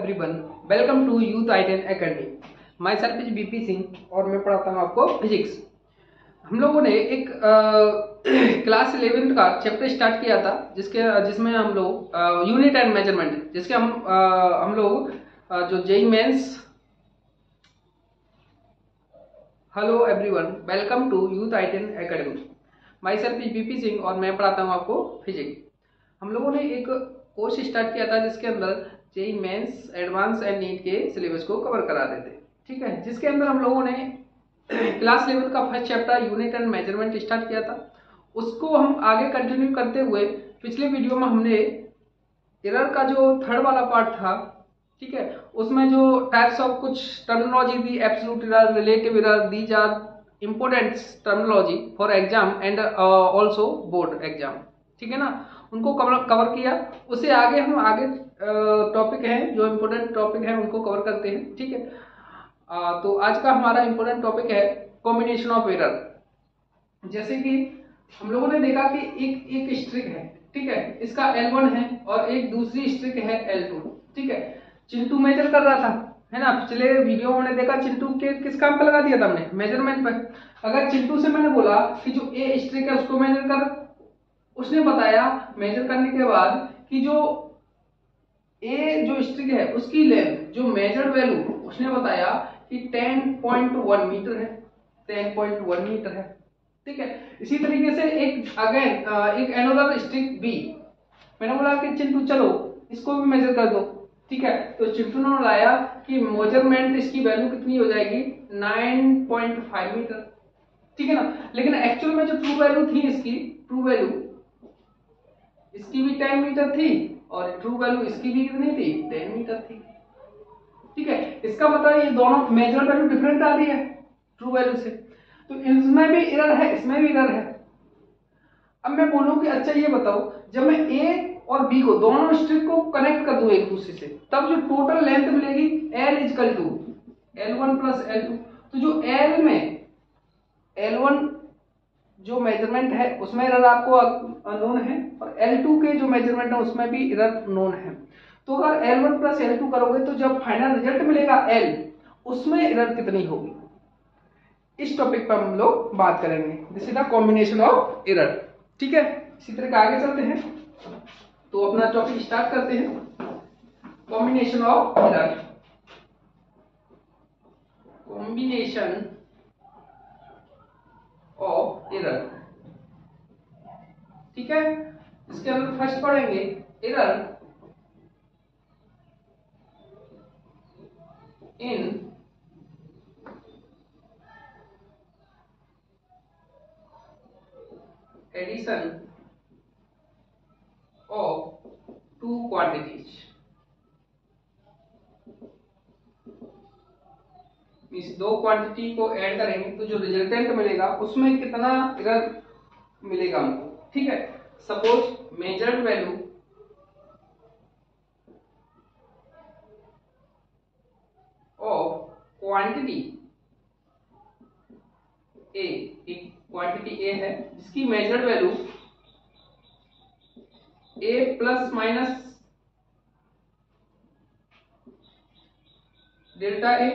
Everyone, welcome to Youth Ideal Academy. Myself is BP Singh और मैं पढ़ाता हूँ आपको फिजिक्स। हम लोगों ने एक क्लास 11th का चैप्टर स्टार्ट किया था जिसमें हम लोग यूनिट एंड मेजरमेंट, जिसके हम लोग जो JEE mains. Hello everyone, welcome to Youth Ideal Academy. Myself is BP Singh और मैं पढ़ाता हूँ आपको फिजिक्स। हम लोगों ने एक कोर्स स्टार्ट किया था जिसके अंदर JEE mains, advance and NEET के सिलेबस को कवर करा देते, ठीक है। जिसके अंदर हम लोगों ने क्लास 11 का first chapter unit and measurement start किया था। उसको हम आगे कंटिन्यू करते हुए पिछले वीडियो में हमने एरर का जो थर्ड वाला पार्ट था, ठीक है, उसमें जो टाइप्स ऑफ कुछ टर्मिनोलॉजी दी, absolute error, relative error, these are important terminology for exam and also board exam, ठीक है ना, उनको कवर किया। उससे आगे हम टॉपिक हैं, जो इम्पोर्टेंट टॉपिक हैं उनको कवर करते हैं, ठीक है। तो आज का हमारा इम्पोर्टेंट टॉपिक है कॉम्बिनेशन ऑफ एरर। जैसे कि हम लोगों ने देखा कि एक स्ट्रिंग है, ठीक है, इसका L1 है और एक दूसरी स्ट्रिंग है L2, ठीक है। चिंटू मेजर कर रहा था, है ना। पिछले वीडियो में हमने देखा चिंटू के किस काम पे लगा दिया था हमने, मेजरमेंट पे। अगर चिंटू से मैंने बोला कि जो ए स्ट्रिंग है उसको मेजर कर, उसने बताया मेजर करने के बाद कि जो ए जो स्ट्रिंग है उसकी लेंथ, जो मेजर्ड वैल्यू, उसने बताया कि 10.1 मीटर है, 10.1 मीटर है, ठीक है। इसी तरीके से एक अनदर स्ट्रिंग बी, मैंने बोला कि चिंटू चलो इसको भी मेजर कर दो, ठीक है। तो चिंटू ने बताया कि मेजरमेंट इसकी वैल्यू कितनी हो जाएगी, 9.5 मीटर, ठीक है ना। लेकिन एक्चुअल में जो ट्रू वैल्यू थी इसकी भी 10 मीटर थी और ट्रू वैल्यू इसकी भी कितनी थी, 10 मीटर थी, ठीक है। इसका मतलब ये दोनों मेजर वैल्यू डिफरेंट आ रही है ट्रू वैल्यू से, तो इसमें भी एरर है, इसमें भी एरर है। अब मैं बोलूं कि अच्छा ये बताओ, जब मैं ए और बी को दोनों स्ट्रिंग को कनेक्ट कर दूं एक दूसरे से, तब जो टोटल लेंथ मिलेगी L equal to L1 plus L2। तो जो L में L1 जो मेजरमेंट है उसमें एरर आपको अननोन है और L2 के जो मेजरमेंट है उसमें भी एरर नोन है। तो अगर L1 प्लस L2 करोगे तो जब फाइनल रिजल्ट मिलेगा L, उसमें एरर कितनी होगी, इस टॉपिक पर हम लोग बात करेंगे। This is the combination of error, ठीक है। इसी तरह का आगे चलते हैं, तो अपना टॉपिक स्टार्ट करते हैं, combination of error. Combination of error, ठीक है। इसके अंदर फर्स्ट पढ़ेंगे error in addition of two quantities. इस दो क्वांटिटी को ऐड करेंगे तो जो रिजल्टेंट मिलेगा उसमें कितना एरर मिलेगा हमको, ठीक है। Suppose measured value of quantity A, एक क्वांटिटी ए है जिसकी measured value A plus minus delta A,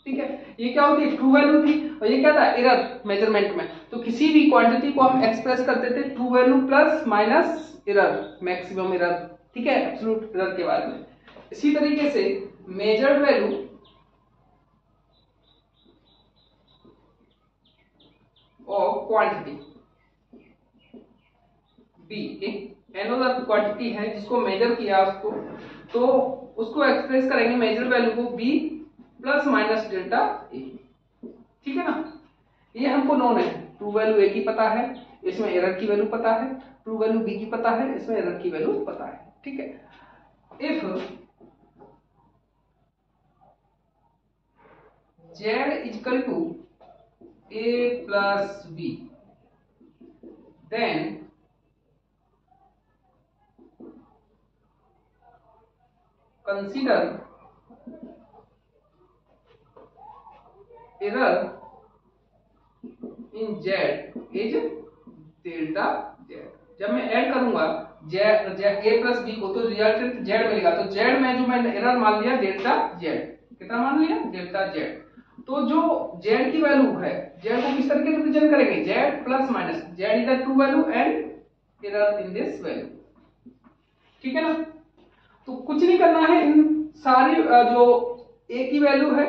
ठीक है। ये क्या होती है, ट्रू वैल्यू थी और ये क्या था, एरर मेजरमेंट में। तो किसी भी क्वांटिटी को हम एक्सप्रेस करते थे true value plus minus error, maximum error, ठीक है, एब्सोल्यूट एरर के बारे में। इसी तरीके से measured value of quantity B, एक अनदर क्वांटिटी है जिसको मेजर किया उसको, तो उसको एक्सप्रेस करेंगे मेजर वैल्यू को B plus minus delta A, ठीक है ना। ये हमको नोन है, ट्रू वैल्यू ए की पता है, इसमें एरर की वैल्यू पता है, ट्रू वैल्यू बी की पता है, इसमें एरर की वैल्यू पता है, ठीक है। If z equal to a plus b, then consider error in z is delta z। जब मैं ऐड करूंगा जेड ए प्लस बी को, तो रिजल्टेंट जेड मिलेगा। तो जेड में जो मैंने एरर मान लिया डेल्टा जेड, कितना मान लिया डेल्टा जेड। तो जो जेड की वैल्यू है, जेड को किस तरीके से रिप्रेजेंट करेंगे, Z plus minus, Z is the true value and error in this value, ठीक है ना। तो कुछ नहीं करना है, इन सारी जो ए की वैल्यू है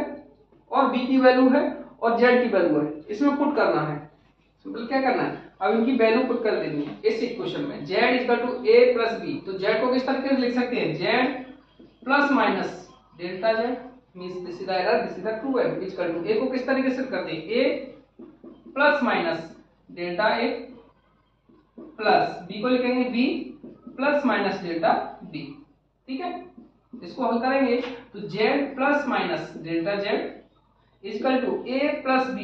और बी की वैल्यू है और जेड की वैल्यू है, इसमें पुट करना है। सिंपल क्या करना है, अब इनकी वैल्यू पुट कर देनी है इस इक्वेशन में। z equal to a plus B, तो z को किस तरीके से लिख सकते हैं, z plus minus delta z means this is the error, this is the true value equal to a को किस तरीके से करते हैं, a plus minus delta a plus b को लिखेंगे b plus minus delta b, ठीक है। इसको हल करेंगे तो z plus minus delta z equal to a plus b,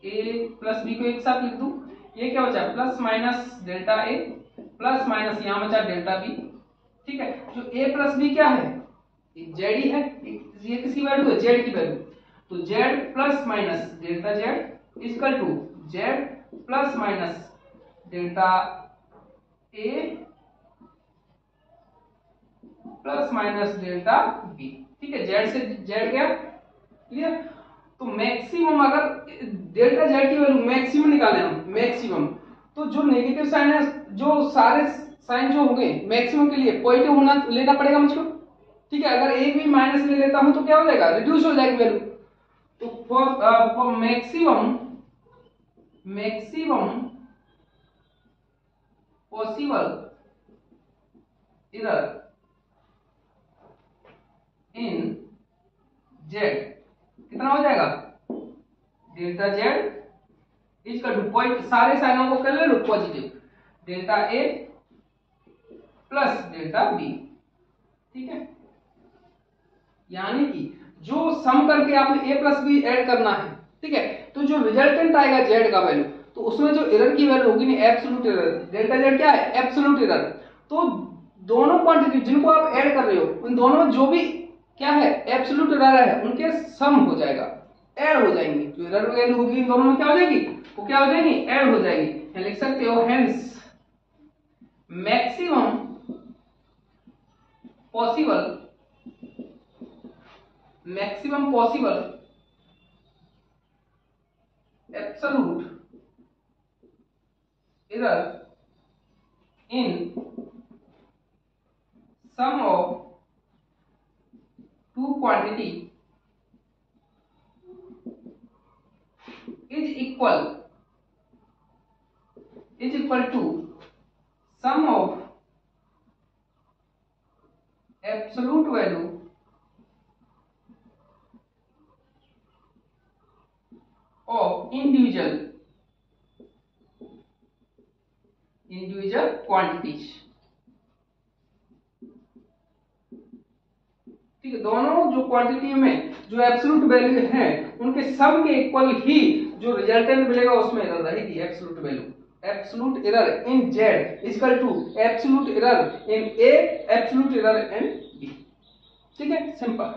a plus b को एक साथ लिख दूं, ये क्या बचा plus minus delta a plus minus यहां बचा डेल्टा b, ठीक है। जो a प्लस b क्या है, z ही है, ये किसकी वैल्यू है, z की वैल्यू। तो z plus minus delta z equal to z plus minus delta a plus minus delta b, ठीक है। z से z गया, क्लियर। तो मैक्सिमम अगर डेल्टा जेड की वैल्यू मैक्सिमम निकालें हम, मैक्सिमम, तो जो नेगेटिव साइन है, जो सारे साइन जो होंगे मैक्सिमम के लिए पॉजिटिव होना लेना पड़ेगा मुझको, ठीक है। अगर एक भी माइनस ले लेता हूं तो क्या हो जाएगा, रिड्यूस हो जाएगी वैल्यू। तो for maximum possible error in Z कितना हो जाएगा, delta Z equal two point, सारे साइनों को कर ले लो positive, delta A plus delta B, ठीक है। यानी कि जो सम करके आपने ए प्लस बी ऐड करना है, ठीक है, तो जो रिजल्टेंट आएगा जेड का वैल्यू, तो उसमें जो एरर की वैल्यू होगी ना एब्सोल्यूट एरर, डेल्टा जेड क्या है एब्सोल्यूट एरर। तो दोनों क्वांटिटी जिनको आप ऐड कर रहे हो उन दोनों में जो भी क्या है एब्सोल्यूट एरर है उनके सम हो जाएगा, ऐड हो जाएंगे। जो एरर वैल्यू होगी इन दोनों में क्या हो जाएगी, वो क्या हो जाएगी, ऐड हो जाएगी। लिख सकते हो hence maximum possible absolute error in sum of two quantity is equal to sum of absolute value of individual quantities, ठीक है। दोनों जो क्वांटिटी में जो एब्सोल्यूट वैल्यू है उनके सम के इक्वल ही जो रिजल्टेंट मिलेगा उसमें एरर रहेगी, absolute value, absolute error in Z equal to absolute error in A, absolute error in B, ठीक है। सिंपल,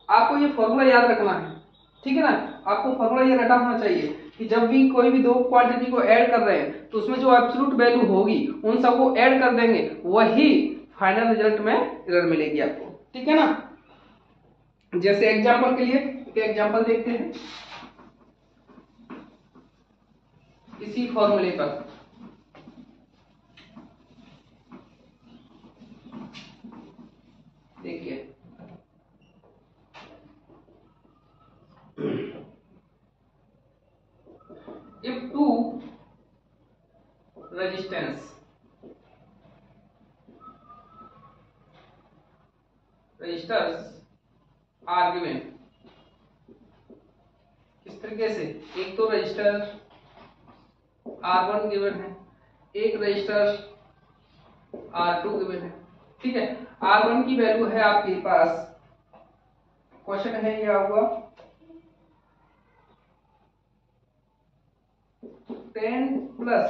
आपको ये फॉर्मूला याद रखना है, ठीक है ना। आपको फॉर्मूला ये रटा होना चाहिए कि जब भी कोई भी दो क्वांटिटी को ऐड कर रहे हैं तो उसमें जो एब्सोल्यूट वैल्यू होगी उन सबको ऐड कर देंगे, वही फाइनल रिजल्ट में एरर मिलेगी आपको, ठीक है ना। जैसे एग्जांपल के लिए एक एग्जांपल देखते हैं इसी फॉर्मूले पर। देखिए if two resistors are given, इस तरीके से एक तो रजिस्टर R1 गिवन है, एक रजिस्टर R2 गिवन है, ठीक है। R1 की वैल्यू है आपके पास, क्वेश्चन है ये हुआ 10 प्लस,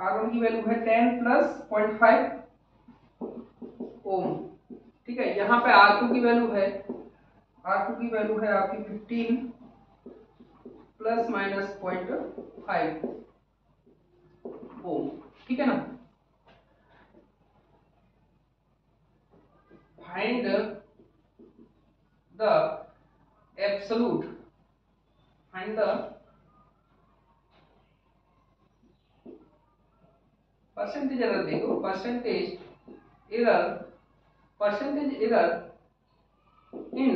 R1 की वैल्यू है 10 प्लस 0.5 ओम, ठीक है। यहाँ पे R2 की वैल्यू है, R2 की वैल्यू है आपकी 15 प्लस माइनस 0.5 ओम, ठीक है ना। find the absolute, find the percentage error, देखो percentage error in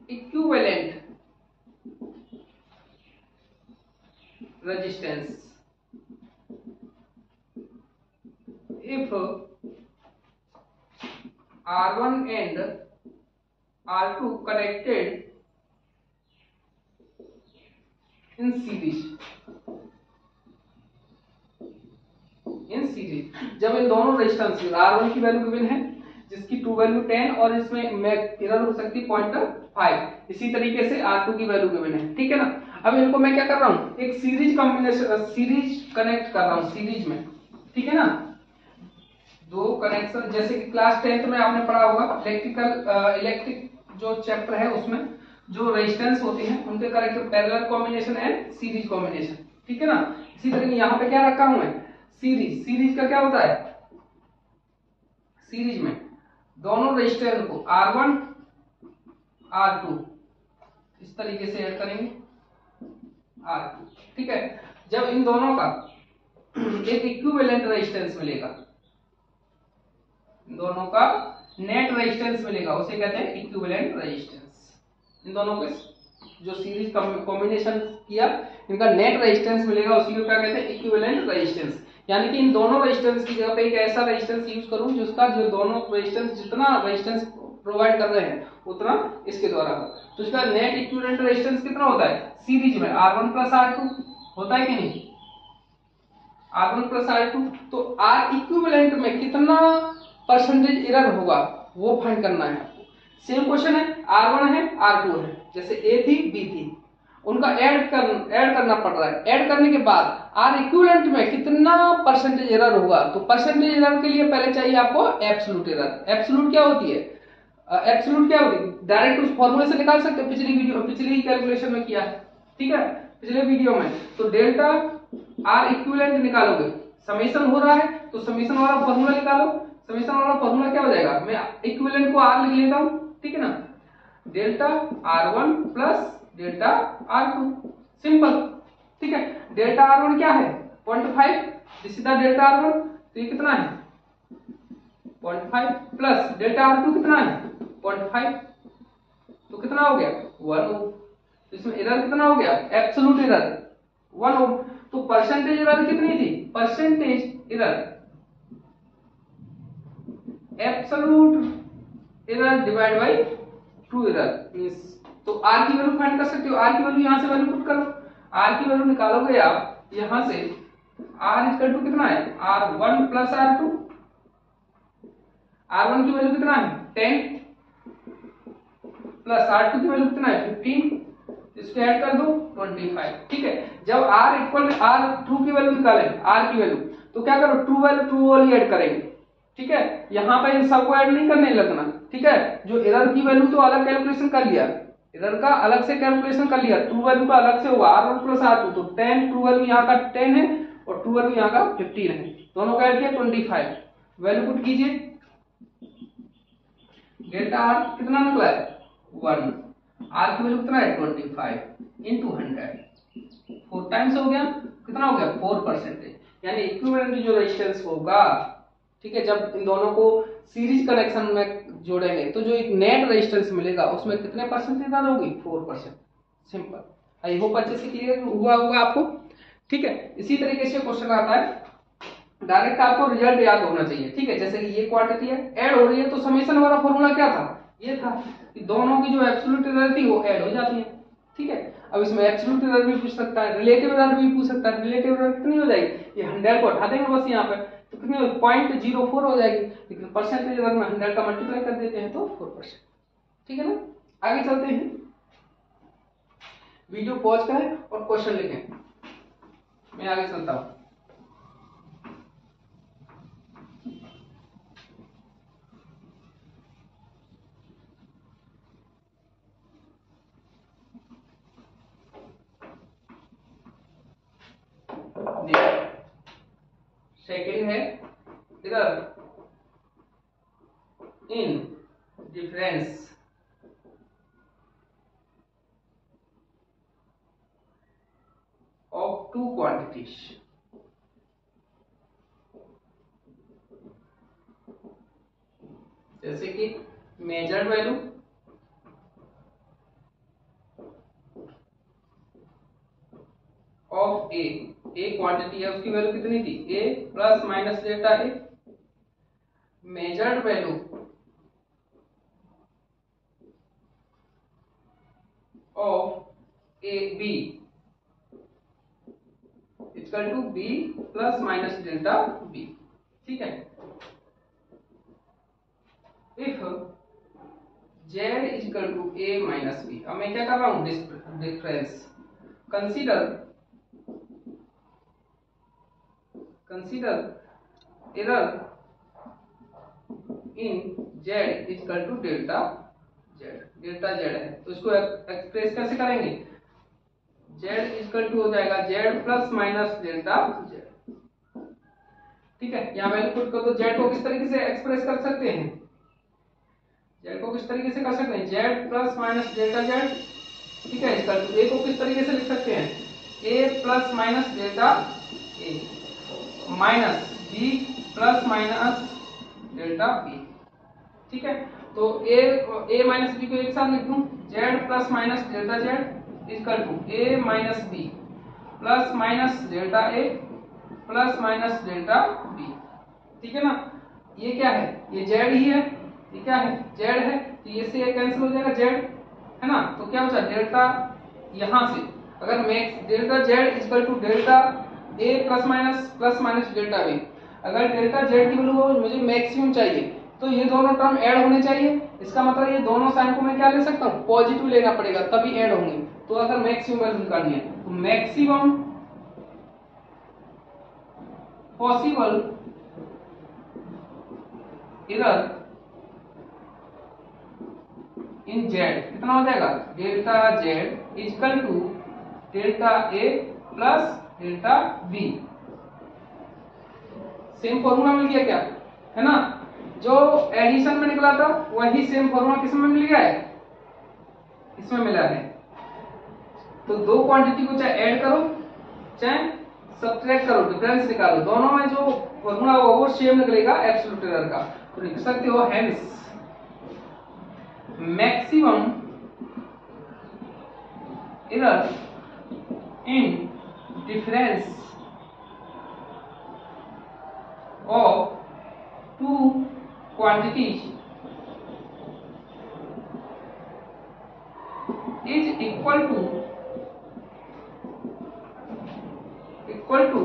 equivalent resistance if R1 and R2 connected in series, जब इन दोनों रेजिस्टेंस R1 की वैल्यू गिवन है जिसकी ट्रू वैल्यू 10 और इसमें एरर हो सकती है 0.5, इसी तरीके से R2 की वैल्यू गिवन है, ठीक है ना। अब इनको मैं क्या कर रहा हूं, एक सीरीज कॉम्बिनेशन, सीरीज कनेक्ट कर रहा हूं सीरीज में, ठीक है ना। दो कनेक्शन, जैसे कि क्लास 10th में आपने पढ़ा होगा इलेक्ट्रिक जो चैप्टर है उसमें जो रेजिस्टेंस होते हैं उनके correct parallel combination and series combination, ठीक है ना। इसी तरह यहाँ पे क्या रखा हूं मैं, सीरीज का क्या होता है, सीरीज में दोनों रेजिस्टेंस को R1 R2 इस तरीके से ऐड करेंगे R2, ठीक है। जब इन दोनों का एक इक्विवेलेंट रेजिस्टेंस मिलेगा, इन दोनों का नेट रेजिस्टेंस मिलेगा, उसे कहते हैं इक्विवेलेंट रेजिस्टेंस। इन दोनों के जो सीरीज कॉम्बिनेशन किया इनका नेट रेजिस्टेंस मिलेगा, उसी को क्या कहते हैं इक्विवेलेंट रेजिस्टेंस। यानी कि इन दोनों रेजिस्टेंस की जगह पे एक ऐसा रेजिस्टेंस यूज करूं जिसका जो दोनों रेजिस्टेंस जितना रेजिस्टेंस प्रोवाइड कर रहे हैं उतना इसके द्वारा हो, तो इसका नेट इक्विवेलेंट रेजिस्टेंस कितना होता है सीरीज में R1 प्लस R2 होता है कि नहीं, R1 प्लस R2। तो R इक्विवेलेंट में कितना परसेंटेज एरर होगा वो फाइंड करना है आपको। सेम क्वेश्चन है, R1 है R2 है, जैसे A थी B थी, उनका ऐड करना पड़ रहा है। ऐड करने के बाद R इक्विवेलेंट में कितना परसेंटेज एरर होगा, तो परसेंटेज एरर के लिए पहले चाहिए आपको एब्सोल्यूट एरर। एब्सोल्यूट क्या होती है, एब्सोल्यूट क्या होती है, डायरेक्ट उस फॉर्मूले से निकाल सकते हो, पिछली कैलकुलेशन में किया है, ठीक है, पिछले वीडियो में। तो डेल्टा R इक्विवेलेंट निकालोगे, समेशन हो रहा है तो समेशन वाला फॉर्मूला निकालो, समेशन वाला फॉर्मूला क्या हो जाएगा, मैं इक्विवेलेंट को R लिख लेता हूं, ठीक है ना, delta R1 plus delta R2, simple, ठीक है। डेल्टा R1 क्या है 0.5, this is the delta R1, तो ये कितना है 0.5 प्लस डेल्टा R2 कितना है 0.5, तो कितना हो गया 1 ओम। तो इसमें एरर कितना हो गया, एब्सोल्यूट एरर 1 ओम। तो परसेंटेज एरर कितनी थी, percentage error absolute error divide by true error means, तो R की वैल्यू फाइंड कर सकते हो, R की वैल्यू यहां से वैल्यू पुट करो, R की वैल्यू निकालोगे आप यहां से, R इक्वल टू कितना है R1 प्लस R2, R1 की वैल्यू कितना है 10 प्लस R2 की वैल्यू कितना है 15, इसको ऐड कर दो 25, ठीक है। जब R इक्वल R ट्रू की वैल्यू निकालें, R की वैल्यू, तो क्या करो ट्रू वाली ऐड करेंगे, ठीक है। यहां पे इन सबको ऐड नहीं करने लगना, ठीक है। जो एरर की वैल्यू तो अलग कैलकुलेशन कर लिया, एरर का अलग से कैलकुलेशन कर लिया, ट्रू वैल्यू का अलग से हुआ R1 प्लस R2, तो 10 ट्रू वैल्यू यहाँ का 10 है और ट्रू वैल्यू यहाँ का 15 है, दोनों का ऐड किया 25, वैल्यू पुट कीजिए, डेल्टा R कितना निकला है 1, R की वैल्यू कितना है 25 इंटू 100, 4 टाइम्स हो गया, कितना हो गया 4%, यानी इक्विवेलेंट जो रेजिस्टेंस होगा, ठीक है, जब इन दोनों को सीरीज कनेक्शन में जोड़ेंगे तो जो एक नेट रेजिस्टेंस मिलेगा उसमें कितने परसेंट एरर होगी 4%, सिंपल। आई होप अच्छे से क्लियर हुआ होगा आपको, ठीक है। इसी तरीके से क्वेश्चन आता है, डायरेक्ट आपको रिजल्ट याद होना चाहिए, ठीक है। जैसे कि ये क्वांटिटी है ऐड हो रही है, तो समेशन वाला फॉर्मूला क्या था, ये था कि दोनों की जो एब्सोल्यूट एरर थी वो ऐड हो जाती है, ठीक है। अब इसमें एब्सोल्यूट एरर भी पूछ सकता है, रिलेटिव एरर भी पूछ सकता है, रिलेटिव एरर कितनी हो जाएगी, ये 100 को हटा देंगे बस यहाँ पे, तो कितनी 0.04 हो जाएगी, लेकिन परसेंटेज अगर मैं 100 का मल्टीप्लाई कर देते हैं तो 4%, ठीक है ना। आगे चलते हैं, वीडियो पॉज करें और क्वेश्चन लिखें, मैं आगे चलता हूं। सेकेंड है एरर इन two quantities. जैसे कि measured value of A quantity है, उसकी वैल्यू कितनी थी, A plus minus delta A. Measured value of A B equal to B plus minus delta B. ठीक है, if z is equal to a minus b, अब मैं क्या कर रहा हूं, difference consider error in z is equal to delta z है, तो इसको एक्सप्रेस कैसे करेंगे, z is equal to हो जाएगा z plus minus delta z। ठीक है, यहाँ वैल्यू पुट कर दो। z को किस तरीके से एक्सप्रेस कर सकते हैं, z को किस तरीके से कर सकते हैं, z plus minus delta z। ठीक है, इसका a को किस तरीके से लिख सकते हैं, a plus minus delta a minus b plus minus delta b। ठीक है, तो a माइनस b को एक साथ लिख दूं, z plus minus delta z equal to a minus b plus minus delta a plus minus delta b। ठीक है ना, ये क्या है, ये z ही है, ये क्या है, z है, तो ये से कैंसिल हो जाएगा, z है ना, तो क्या बचा डेल्टा, यहां से अगर max delta z equal to delta a plus minus delta b, अगर डेल्टा z की वैल्यू मुझे मैक्सिमम चाहिए तो ये दोनों टर्म ऐड होने चाहिए। इसका मतलब ये दोनों साइन को मैं क्या ले सकता हूँ, पॉजिटिव लेना पड़ेगा तभी ऐड होंगे। तो अगर मैक्सिमम वैल्यू निकालनी है तो maximum possible error in z कितना हो जाएगा, delta z equal to delta a plus delta b। Same formula मिल गया क्या, है ना, जो एडिशन में निकला था वही सेम फॉर्मूला किसमें मिल गया है, इसमें मिला है। तो दो क्वांटिटी को चाहे ऐड करो चाहे सब्ट्रैक्ट करो, डिफरेंस निकालो, दोनों में जो फॉर्मूला होगा वो सेम निकलेगा एब्सोल्यूट एरर का। तो लिख सकते हो hence maximum error in difference of two quantities is equal to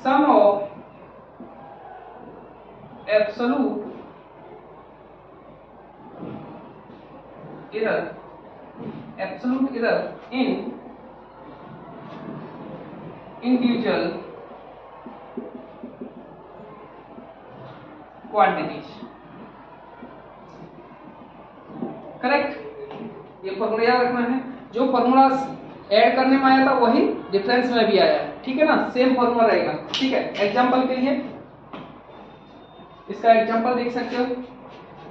sum of absolute error in individual quantities. Correct, ये फॉर्मूला याद रखना है, जो फॉर्मूला ऐड करने में आया था वही डिफरेंस में भी आया है। ठीक है ना, सेम फॉर्मूला रहेगा। ठीक है, एग्जांपल के लिए इसका एग्जांपल देख सकते हो,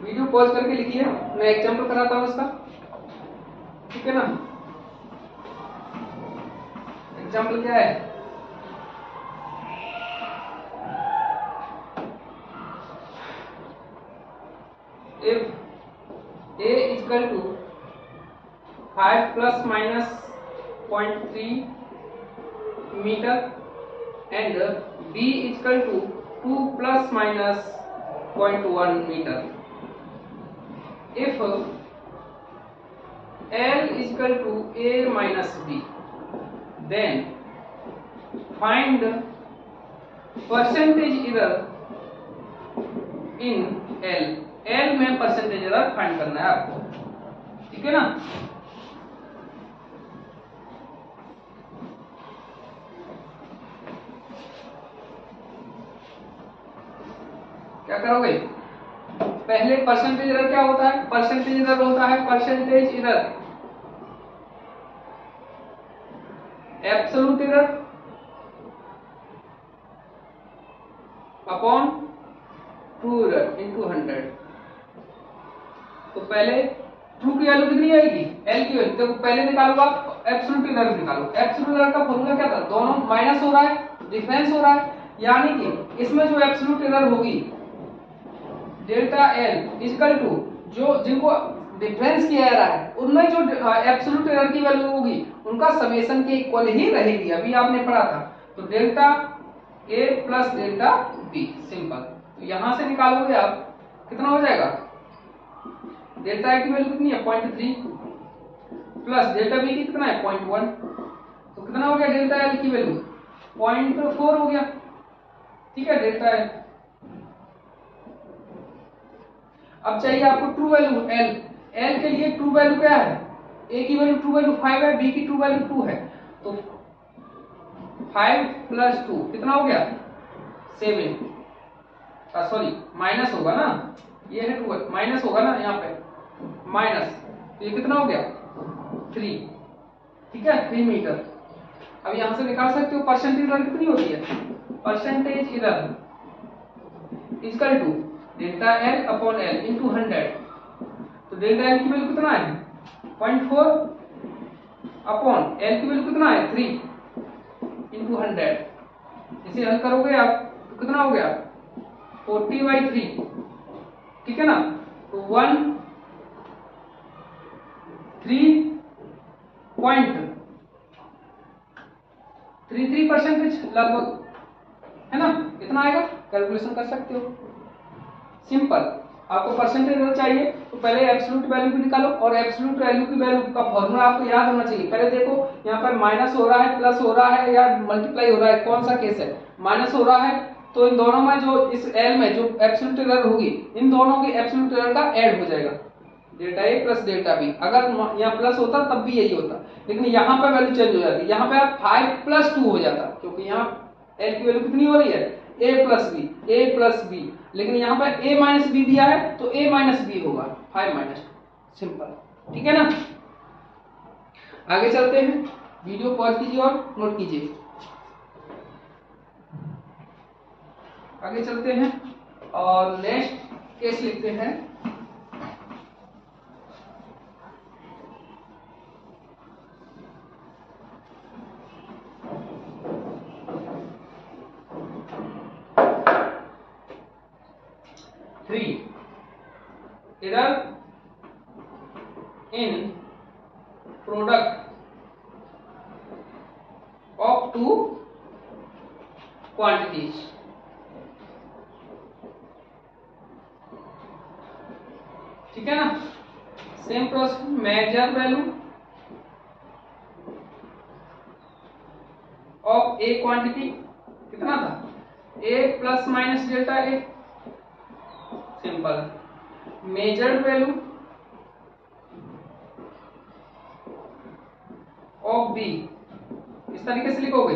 वीडियो पॉज करके लिखिए, मैं एग्जांपल कराता हूं इसका। ठीक है ना, एग्जांपल क्या है, if a equal to 5 plus minus 0.3 meter and b equal to 2 plus minus 0.1 meter, if L is equal to a minus b, then find percentage error in L। L में percentage error find करना है आपको। ठीक है ना, क्या करोगे, पहले परसेंटेज एरर क्या होता है, परसेंटेज एरर होता है percentage error absolute error upon true error into 100। तो पहले ट्रू की वैल्यू कितनी आएगी, एल की वैल्यू, देखो पहले निकालोगे आप एब्सोल्यूट एरर निकालो। एब्सोल्यूट एरर का फॉर्मूला क्या था, दोनों माइनस हो रहा है, डिफरेंस हो रहा है, यानी कि इसमें जो एब्सोल्यूट एरर होगी डेल्टा एल इक्वल टू जो जिनको डिफरेंस किया जा रहा है उनमें जो एब्सोल्यूट एरर की वैल्यू होगी उनका समेशन के इक्वल ही रहेगी, अभी आपने पढ़ा था। तो delta A plus delta B, simple. तो यहां से निकालोगे आप कितना हो जाएगा, डेल्टा ए की वैल्यू कितनी है 0.3 प्लस डेल्टा बी की कितना है 0.1, तो कितना हो गया डेल्टा एल की वैल्यू 0.4 हो गया, ठीक है डेल्टा एल। अब चाहिए आपको ट्रू वैल्यू एल। एल के लिए ट्रू वैल्यू क्या है, ए की वैल्यू ट्रू वैल्यू 5 है, बी की ट्रू वैल्यू 2 है, तो 5 प्लस 2 कितना हो गया 7, सॉरी माइनस होगा ना, ये है 2 माइनस होगा ना यहाँ पे माइनस, तो ये कितना हो गया 3, ठीक है 3 मीटर। अब यहां से निकाल सकते हो परसेंटेज एरर कितनी होती है, percentage error equal to delta L upon L into 100। तो डेल्टा एल की वैल्यू कितना है 0.4 अपॉन एल की वैल्यू कितना है 3 इंटू 100। इसे हल करोगे आप तो कितना हो गया 40/3, ठीक है ना। तो 13.33% लगभग, है ना, इतना आएगा, कैलकुलेशन कर सकते हो सिंपल। आपको परसेंटेज एरर चाहिए तो पहले एब्सोल्यूट वैल्यू भी निकालो, और एब्सोल्यूट वैल्यू की वैल्यू का फॉर्मूला आपको याद होना चाहिए। पहले देखो यहाँ पर माइनस हो रहा है, प्लस हो रहा है या मल्टीप्लाई हो रहा है, कौन सा केस है, माइनस हो रहा है तो इन दोनों में जो इस एल में जो एब्सोल्यूट एरर होगी इन दोनों की एब्सोल्यूट एरर का ऐड हो जाएगा, delta A plus delta B. अगर यहाँ प्लस होता तब भी यही होता, लेकिन यहाँ पे वैल्यू चेंज हो जाती, यहाँ पे आप 5 प्लस 2 हो जाता, क्योंकि यहाँ एल की वैल्यू कितनी हो रही है ए प्लस बी, लेकिन यहाँ पर a माइनस बी दिया है तो a माइनस बी होगा 5 माइनस 2, सिंपल, ठीक है ना। आगे चलते हैं, वीडियो पॉज कीजिए और नोट कीजिए। आगे चलते हैं और नेक्स्ट केस लिखते हैं। Error in product of two quantities। ठीक है ना, same process, measure value of A quantity कितना था A plus minus delta A, simple. Measured value of B, इस तरीके से लिखोगे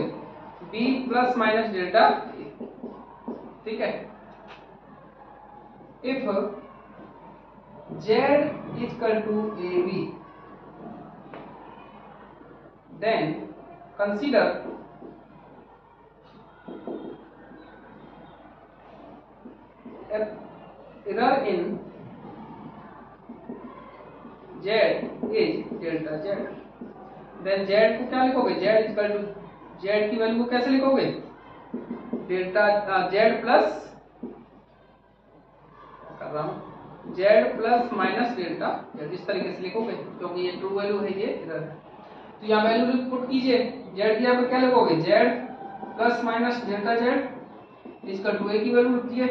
B plus minus delta A, ठीक है। If z equal to A B then consider error in z is delta z, then z को क्या लिखोगे z equal to, z की वैल्यू को कैसे लिखोगे डेल्टा z प्लस कर रहा हूं z plus minus delta z, इस तरीके से लिखोगे क्योंकि ये ट्रू वैल्यू है, ये इधर है। तो यहाँ वैल्यू पुट कीजिए, z की यहाँ पर क्या लिखोगे z plus minus delta z equal to a की वैल्यू लिखती है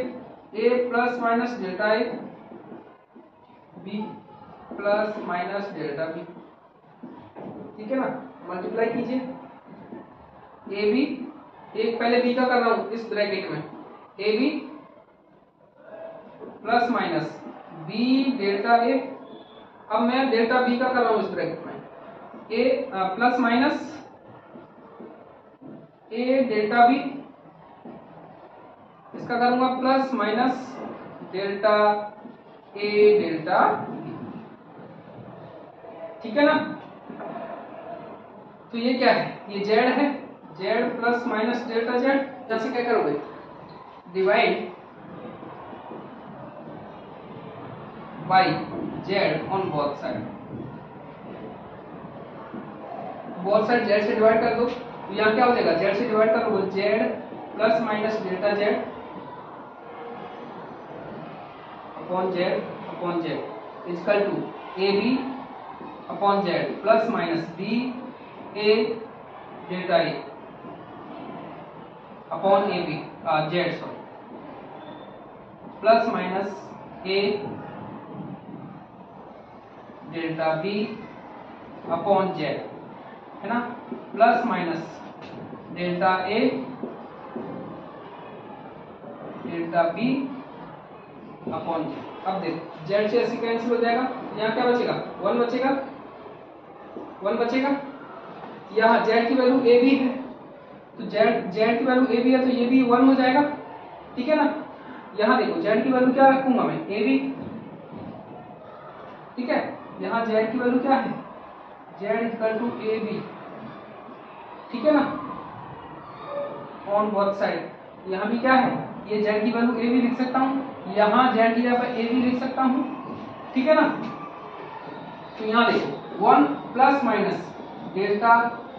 a plus minus delta A, b plus minus delta B, ठीक है ना। मल्टीप्लाई कीजिए ए बी, एक पहले बी का कर रहा हूं इस ब्रैकेट में, A B plus minus B delta A, अब मैं डेल्टा बी का कर रहा हूं इस ब्रैकेट में, ए plus minus A delta B, इसका करूंगा plus minus delta A delta B, ठीक है ना। तो ये क्या है, ये z है, z plus minus delta z, जैसे क्या करोगे divide by z on both side, both side Z से डिवाइड कर दो, तो यहाँ क्या हो जाएगा, जेड से डिवाइड करोगे Z plus minus delta Z upon Z equal to A B upon Z plus minus B A delta A upon A B Z sorry plus minus A delta B upon Z, है ना, plus minus delta A delta B upon Z. अब देखो Z से ऐसे cancel हो जाएगा, यहाँ क्या बचेगा, 1 बचेगा, 1 बचेगा। यहाँ जेड की वैल्यू ए बी है, तो जेड की वैल्यू ए बी है तो ये भी 1 हो जाएगा, ठीक है ना। यहाँ देखो जेड की वैल्यू क्या रखूंगा मैं, ए बी, ठीक है। यहाँ जेड की वैल्यू क्या है, Z equal to A B, ठीक है ना, ऑन बोथ साइड। यहाँ भी क्या है, ये जेड की वैल्यू ए बी लिख सकता हूँ, यहाँ जेड की जगह पर ए बी लिख सकता हूँ, ठीक है ना। तो यहाँ देखो 1 plus minus delta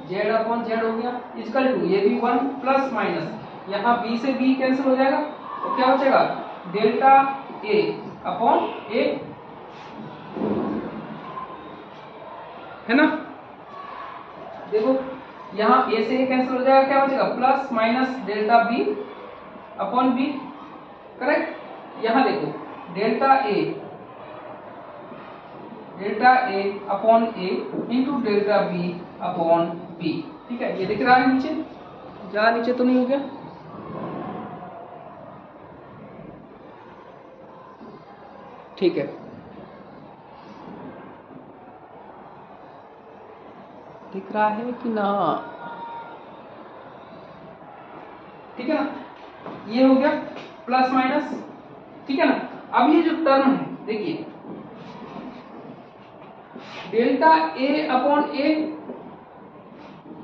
Z upon Z हो गया इक्वल टू ये भी 1 प्लस माइनस, यहाँ बी से बी कैंसिल हो जाएगा, तो क्या बचेगा, डेल्टा ए अपॉन ए, है ना। देखो यहाँ ए से ए कैंसिल हो जाएगा, क्या बचेगा, plus minus delta B upon B, correct. यहाँ देखो delta A upon A into delta B upon B, ठीक है। ये दिख रहा है नीचे, जहाँ नीचे तो नहीं हो गया, ठीक है, दिख रहा है कि ना, ठीक है ना। ये हो गया प्लस माइनस, ठीक है ना। अब ये जो टर्म है देखिए, delta A upon A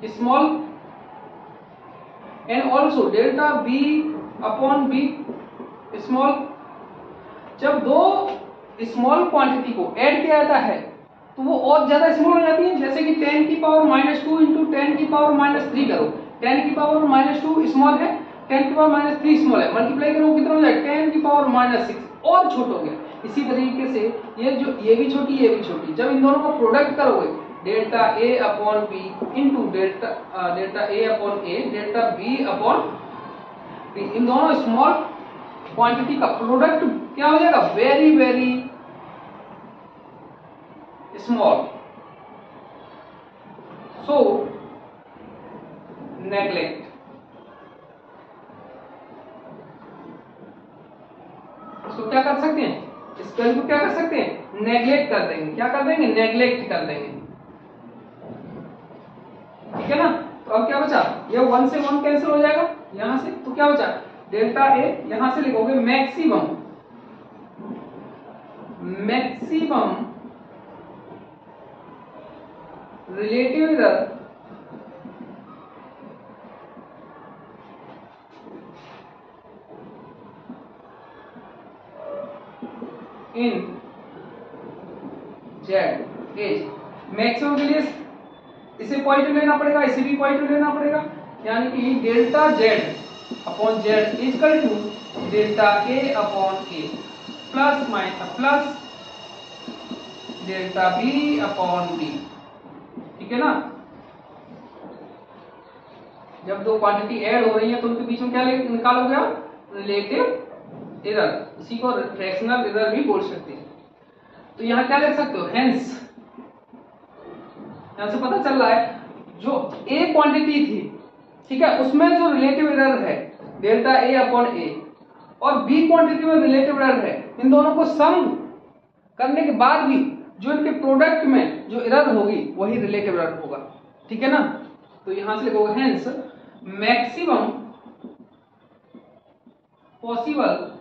small and also delta B upon B small. जब दो स्मॉल क्वांटिटी को ऐड किया जाता है तो वो और ज्यादा स्मॉल हो जाती है, जैसे कि 10 की पावर -2 इंटू 10 की पावर -3 करो, 10 की पावर -2 स्मॉल है, 10 की पावर -3 स्मॉल है, मल्टीप्लाई करो कितना हो जाएगा, 10 की पावर -6 और छोटा हो गया। इसी तरीके से ये भी छोटी ये भी छोटी, जब इन दोनों का प्रोडक्ट करोगे delta A upon B into delta A upon A delta B upon B, इन दोनों स्मॉल क्वांटिटी का प्रोडक्ट क्या हो जाएगा, वेरी वेरी स्मॉल। सो नेग्लेक्ट, इसको क्या कर सकते हैं, इस वैल्यू को क्या कर सकते हैं, नेग्लेक्ट कर देंगे, क्या कर देंगे, नेग्लेक्ट कर देंगे, ठीक है ना। तो अब क्या बचा, ये 1 से 1 कैंसिल हो जाएगा यहां से, तो क्या बचा, डेल्टा ए यहां से लिखोगे maximum relative error in Z as. Maximum के लिए इसे पॉजिटिव लेना पड़ेगा, इसे भी पॉजिटिव लेना पड़ेगा, यानी कि delta Z upon Z equal to delta A upon A plus minus plus delta B upon B, ठीक है ना। जब दो क्वांटिटी ऐड हो रही है तो उनके बीच में क्या निकालोगे आप, रिलेटिव एरर, इसी को फ्रैक्शनल एरर भी बोल सकते हैं। तो यहाँ क्या लिख सकते हो, हेंस, यहां से पता चल रहा है जो ए क्वांटिटी थी, ठीक है, उसमें जो रिलेटिव एरर है डेल्टा ए अपॉन ए और बी क्वांटिटी में रिलेटिव एरर है, इन दोनों को सम करने के बाद भी जो इनके प्रोडक्ट में जो एरर होगी वही रिलेटिव एरर होगा, ठीक है ना। तो यहां से लिखोगे hence maximum possible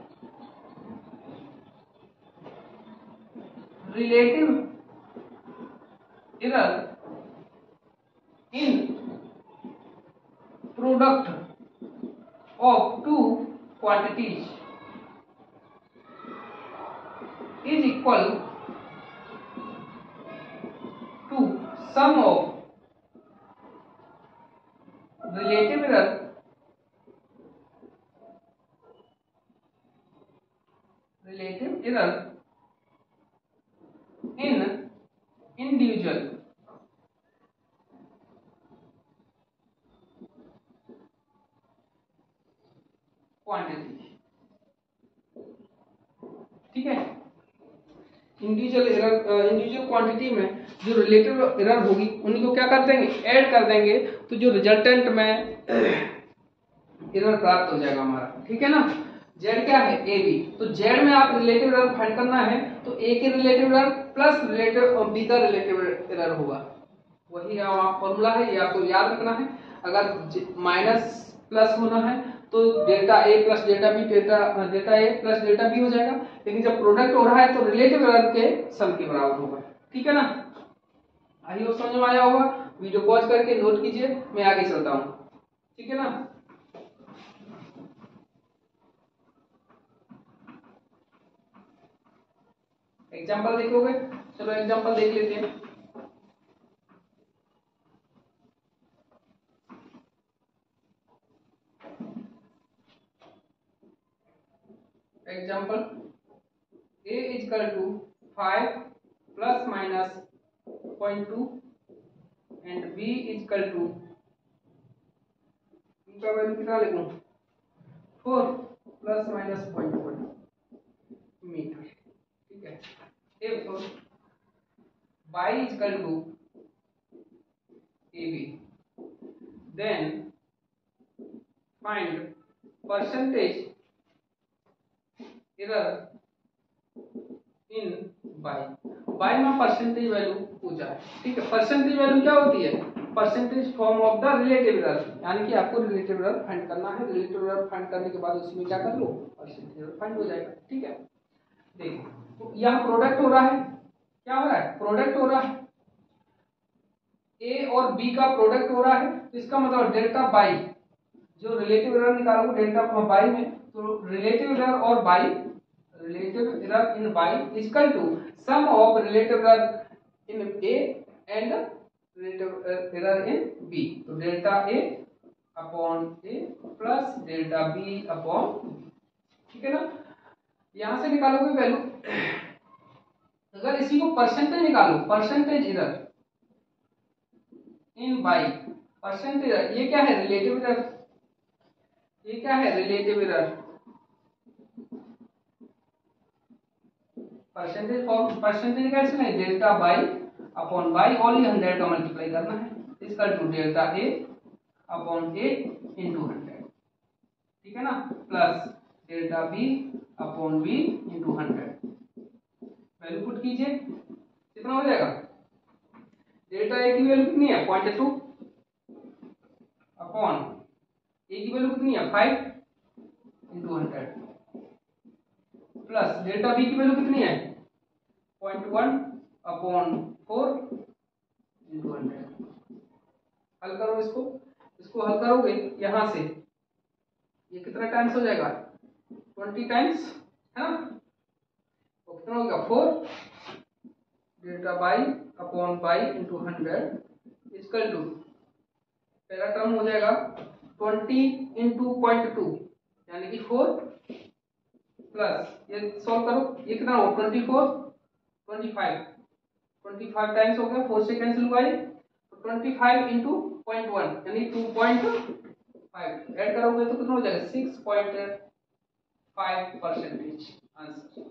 relative error in product of two quantities is equal to sum of relative error in individual quantity. ठीक है, इंडिविजुअल क्वांटिटी में जो रिलेटिव एरर होगी उन्हीं को क्या कर देंगे, ऐड कर देंगे, तो जो रिजल्टेंट में एरर प्राप्त हो जाएगा हमारा। ठीक है ना, जेड क्या है, ए बी, तो जेड में आप रिलेटिव एरर फाइंड करना है तो ए के relative error plus relative B का रिलेटिव एरर होगा। वही आप फॉर्मूला है, ये आपको याद रखना है। अगर माइनस प्लस होना है तो delta A plus delta B, delta A plus delta B हो जाएगा, लेकिन जब प्रोडक्ट हो रहा है तो रिलेटिव एरर के सम के बराबर होगा। ठीक है ना, आई होप समझ में आया होगा। वीडियो पॉज करके नोट कीजिए, मैं आगे चलता हूँ। ठीक है ना, एग्जाम्पल देखोगे, चलो एग्जाम्पल देख लेते हैं। Example a is equal to 5 plus minus 0.2 and b is equal to, इनका वैल्यू कितना लिखूं, 4 plus minus 0.1 मीटर। ठीक है, if y is equal to ab then find percentage error in y में परसेंटेज वैल्यू पूछा है। ठीक है, परसेंटेज वैल्यू क्या होती है, percentage form of the relative error, यानी कि आपको रिलेटिव एरर फाइंड करना है। रिलेटिव एरर फाइंड करने के बाद उसमें क्या कर लो, परसेंटेज एरर फाइंड हो जाएगा। ठीक है, देखो तो यहाँ प्रोडक्ट हो रहा है, क्या हो रहा है, प्रोडक्ट हो रहा है, ए और बी का प्रोडक्ट हो रहा है, तो इसका मतलब डेल्टा बाई, जो रिलेटिव एरर निकालोगे डेल्टा बाई में, तो रिलेटिव एरर और by, relative error in y is equal to sum of relative error in a and relative error in b, तो delta a upon a plus delta b upon b। ठीक है ना, यहां से निकालोगे वैल्यू। अगर इसी को परसेंटेज निकालो, percentage error in y, percentage error, ये क्या है, रिलेटिव एरर, ये क्या है, relative error, percentage form, percentage कैसे है, delta Y upon Y only 100 का मल्टीप्लाई करना है, इसका to delta A upon A into 100। ठीक है ना, plus delta B upon B into 100। Value put कीजिए, कितना हो जाएगा, डेल्टा ए की वैल्यू कितनी है, 0.2 अपॉन ए की वैल्यू कितनी है, 5 इंटू 100 प्लस डेल्टा बी की वैल्यू कितनी है, 0.1 अपॉन 4 इंटू 100। हल करो इसको, इसको हल करोगे यहां से, ये कितना टाइम्स हो जाएगा, 20 टाइम्स, है ना, तो कितना होगा, 4 delta Y upon Y into 100 equal to, पहला टर्म हो जाएगा 20 इंटू 0.2 यानी कि 4 प्लस, ये सॉल्व करो, ये कितना हो, 24 25 टाइम्स हो गया, 4 से कैंसिल हुआ ये, तो 25 इंटू 0.1 यानी 2.5 ऐड करोगे तो कितना हो जाएगा, 6.5% आंसर।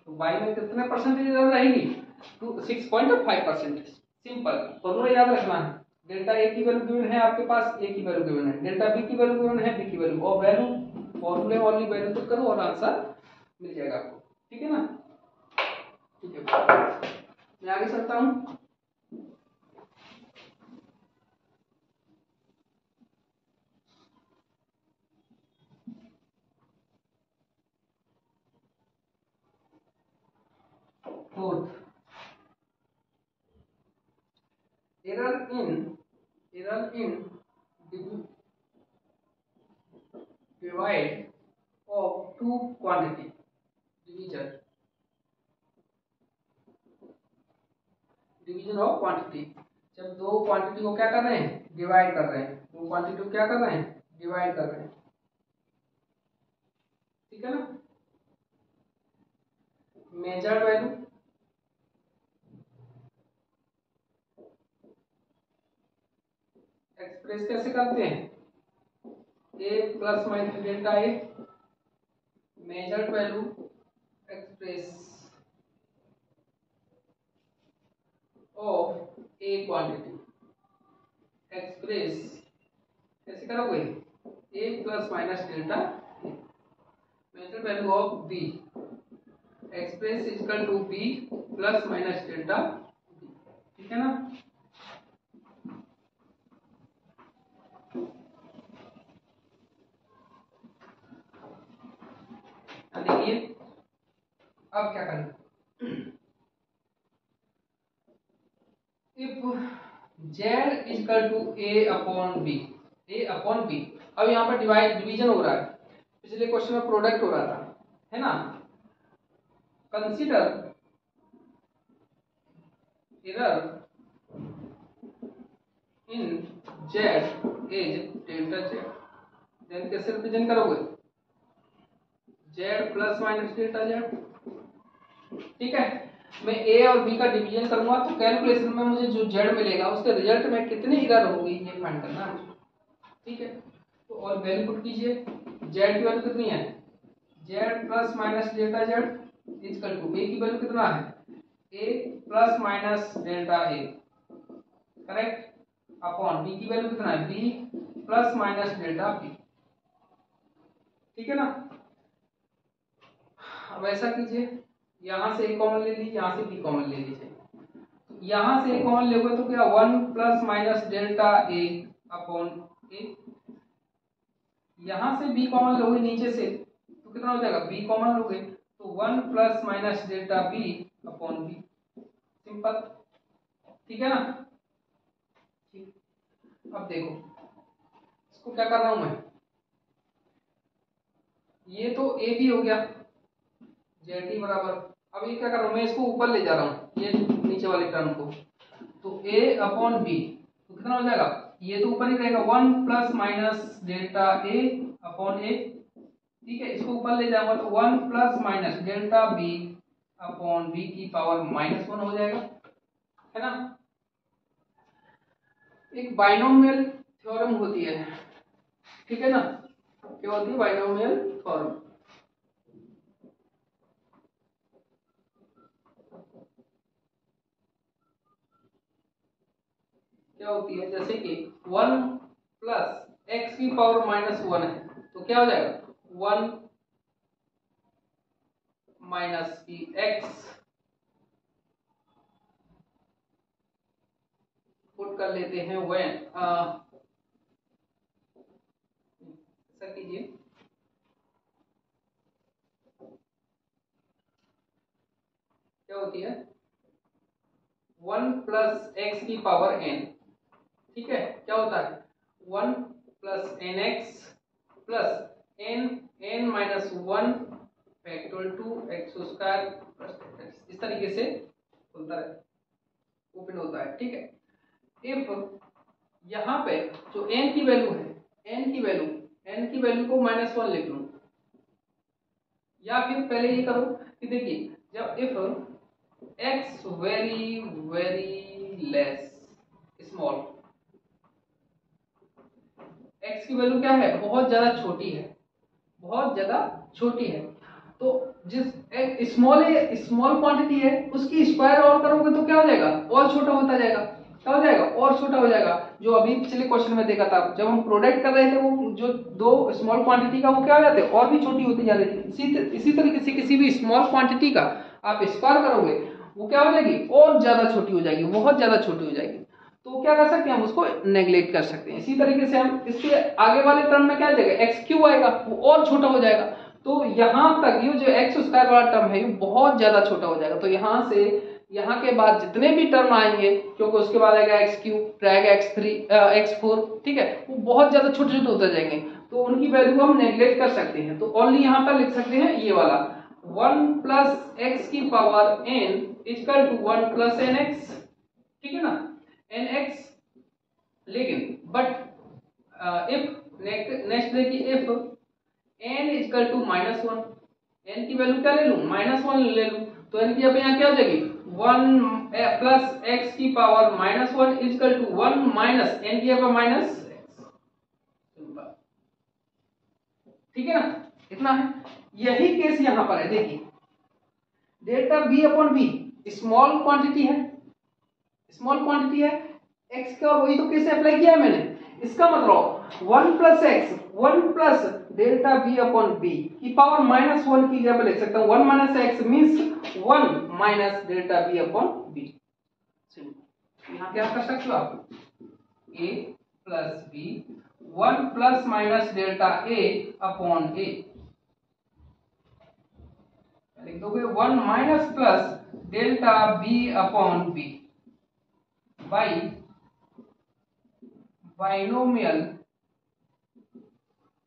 तो y में कितने परसेंटेज रहेगी, 6.5%। सिंपल फॉर्मूला याद रखना है, डेल्टा ए की वैल्यू गिवन है आपके पास, ए की वैल्यू गिवन है, डेल्टा बी की वैल्यू गिवन है, बी की वैल्यू, और वैल्यू फॉर्मूले वाली वैल्यू पुट करो और आंसर मिल जाएगा आपको। ठीक है ना, ठीक है, मैं आगे चलता हूं। Fourth, error in divide of two quantity, division of quantity, जब दो क्वांटिटी को क्या कर रहे हैं, डिवाइड कर रहे हैं, दो क्वांटिटी को क्या कर रहे हैं, डिवाइड कर रहे हैं, ठीक है ना। मेजर्ड वैल्यू एक्सप्रेस कैसे करते हैं, A plus minus delta A, measured value express of A quantity, express कैसे करोगे, A plus minus delta, measured value of B express equal to B plus minus delta, ठीक है ना। देखिए अब क्या करना, if z equal to a upon b, a upon b, अब यहाँ पर डिवीजन हो रहा है, पिछले क्वेश्चन में प्रोडक्ट हो रहा था, है ना। Consider error in z is delta z, then कैसे रिप्रेजेंट करोगे, z plus minus delta z, ठीक है। मैं a और b का डिवीजन करूंगा तो कैलकुलेशन में मुझे जो z मिलेगा उसके रिजल्ट में कितनी एरर होगी ये फाइंड करना है मुझे, ठीक है। तो और वैल्यू पुट कीजिए, z की वैल्यू कितनी है, z plus minus delta z equal to a की वैल्यू कितना है, a plus minus delta a, correct, upon b की वैल्यू कितना है, b plus minus delta b, ठीक है ना। अब ऐसा कीजिए, यहां से a कॉमन ले लीजिए, यहां से b कॉमन ले लीजिए, यहां से a कॉमन लोगे तो क्या 1 plus minus delta a upon a, यहां से b कॉमन लोगे नीचे से तो कितना हो जाएगा, b कॉमन लोगे तो 1 plus minus delta b upon b, simple, ठीक है ना। ठीक, अब देखो इसको क्या कर रहा हूं मैं, ये तो a भी हो गया zt बराबर, अब ये क्या कर रहा हूं मैं, इसको ऊपर ले जा रहा हूं ये नीचे वाले टर्म को, तो a अपॉन b तो कितना हो जाएगा, ये तो ऊपर ही रहेगा 1 plus minus delta a upon a, ठीक है। इसको ऊपर ले जाऊंगा तो 1 plus minus delta b upon b की पावर -1 हो जाएगा, है ना। एक बाइनोमियल थ्योरम होती है, ठीक है ना, क्या होती है बाइनोमियल थ्योरम, क्या होती है, जैसे कि 1 प्लस एक्स की पावर -1 है तो क्या हो जाएगा 1 माइनस की एक्स, पुट कर लेते हैं व्हेन, ऐसा कीजिए, क्या होती है 1 प्लस एक्स की पावर n, ठीक है, क्या होता है 1 plus N X plus N minus 1 factorial 2 X square plus X, इस तरीके से खुलता है, ओपन होता है, ठीक है। इफ यहाँ पे जो n की वैल्यू है, n की वैल्यू को -1 लिख लूं, या फिर पहले ये करो कि देखिए जब if x very very less small, x की वैल्यू क्या है, बहुत ज्यादा छोटी है, बहुत ज्यादा छोटी है, तो जिस स्मॉल क्वांटिटी है उसकी स्क्वायर और करोगे तो क्या हो जाएगा, और छोटा होता जाएगा, क्या हो जाएगा, और छोटा हो जाएगा। जो अभी पिछले क्वेश्चन में देखा था जब हम प्रोडक्ट कर रहे थे, वो जो दो स्मॉल क्वांटिटी का वो क्या हो जाते हैं, और भी छोटी होती जा रही थी। इसी तरीके से किसी भी स्मॉल क्वांटिटी का आप स्क्वायर करोगे वो क्या हो जाएगी, और ज्यादा छोटी हो जाएगी, बहुत ज्यादा छोटी हो जाएगी, तो क्या कर सकते हैं हम उसको नेग्लेक्ट कर सकते हैं। इसी तरीके से हम इसके आगे वाले टर्म में क्या आ जाएगा, एक्स क्यू आएगा, वो और छोटा हो जाएगा, तो यहां तक ये जो एक्स स्क्वायर वाला टर्म है ये बहुत ज्यादा छोटा हो जाएगा, तो यहां से यहाँ के बाद जितने भी टर्म आएंगे, क्योंकि उसके बाद आएगा एक्स क्यू, फिर आएगा x4, ठीक है, वो बहुत ज्यादा छोटे छोटे होते जाएंगे, तो उनकी वैल्यू को हम नेग्लेक्ट कर सकते हैं, तो ओनली यहाँ पर लिख सकते हैं ये वाला 1 प्लस एक्स की power n equal to 1 plus nx, ठीक है ना, nx, लेकिन बट इफ नेक्स्ट देखिए if n equal to -1, n की वैल्यू क्या ले लूं, -1 ले लूं, तो n की अब यहाँ क्या हो जाएगी 1 प्लस x की power -1 equal to 1 minus n की पावर माइनस x। ठीक है ना, इतना है। यही केस यहाँ पर है, देखिए delta b upon B small quantity है, स्मॉल क्वांटिटी है, x का वही तो केस अप्लाई किया है मैंने। इसका मतलब 1 plus x 1 plus delta b upon B की पावर -1 की जगह लिख सकता हूँ 1 minus x means 1 minus delta b upon B. यहाँ क्या कर सकते हो आप, a plus b 1 plus minus delta a upon a लिख दोगे 1 minus plus delta b upon b by binomial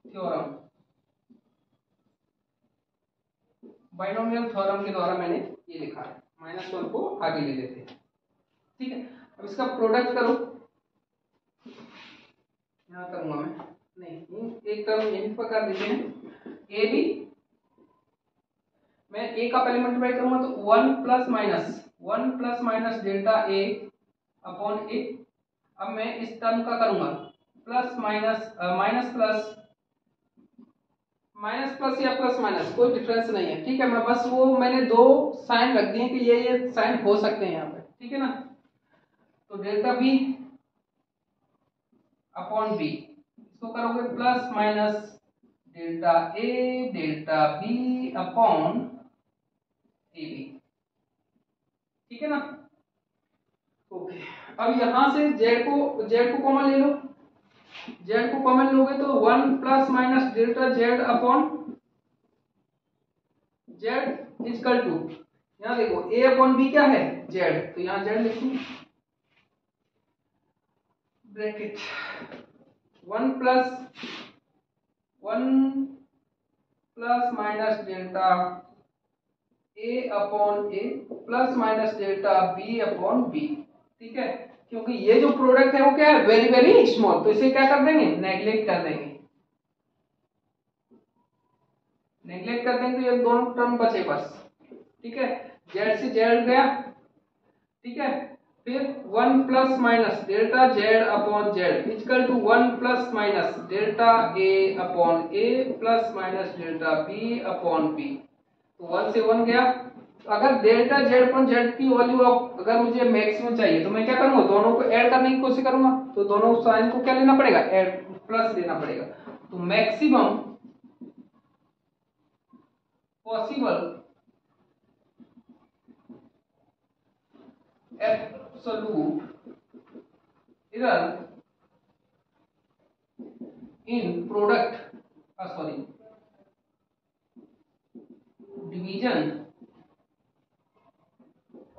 theorem. Binomial theorem के द्वारा मैंने ये लिखा है, -1 को आगे ले लेते हैं। ठीक है, अब इसका प्रोडक्ट करो, यहाँ करूंगा मैं, नहीं एक टर्म यहीं पर कर देते हैं, ए बी मैं a का पहले मल्टीप्लाई करूंगा तो 1 plus minus delta a upon a। अब मैं इस टर्म का करूंगा प्लस माइनस माइनस प्लस या प्लस माइनस कोई डिफरेंस नहीं है। ठीक है, मैं बस वो मैंने दो साइन रख दिए कि ये साइन हो सकते हैं यहाँ पे। ठीक है ना, तो डेल्टा बी अपॉन बी इसको करोगे plus minus delta B upon A B. ठीक है ना, ओके। अब यहां से z को कॉमन ले लो, z को कॉमन लोगे तो 1 plus minus delta z upon z equal to, यहाँ देखो a अपॉन b क्या है z, तो यहाँ z लिखूं bracket 1 plus minus delta a upon a plus minus delta b upon b। ठीक है, क्योंकि ये जो प्रोडक्ट है वो क्या है वेरी वेरी स्मॉल, तो इसे क्या कर देंगे नेग्लेक्ट कर देंगे, नेग्लेक्ट कर देंगे तो ये दोनों टर्म बचे बस। ठीक है, z से z गया। ठीक है, फिर 1 plus minus delta z upon z equal to 1 plus minus delta a upon a plus minus delta b upon b, तो 1 से 1 गया। अगर डेल्टा z अपॉन z की वैल्यू ऑफ अगर मुझे मैक्सिमम चाहिए तो मैं क्या करूंगा, दोनों को ऐड करने की कोशिश करूंगा, तो दोनों साइन को क्या लेना पड़ेगा ऐड प्लस लेना पड़ेगा, तो maximum possible absolute error in product division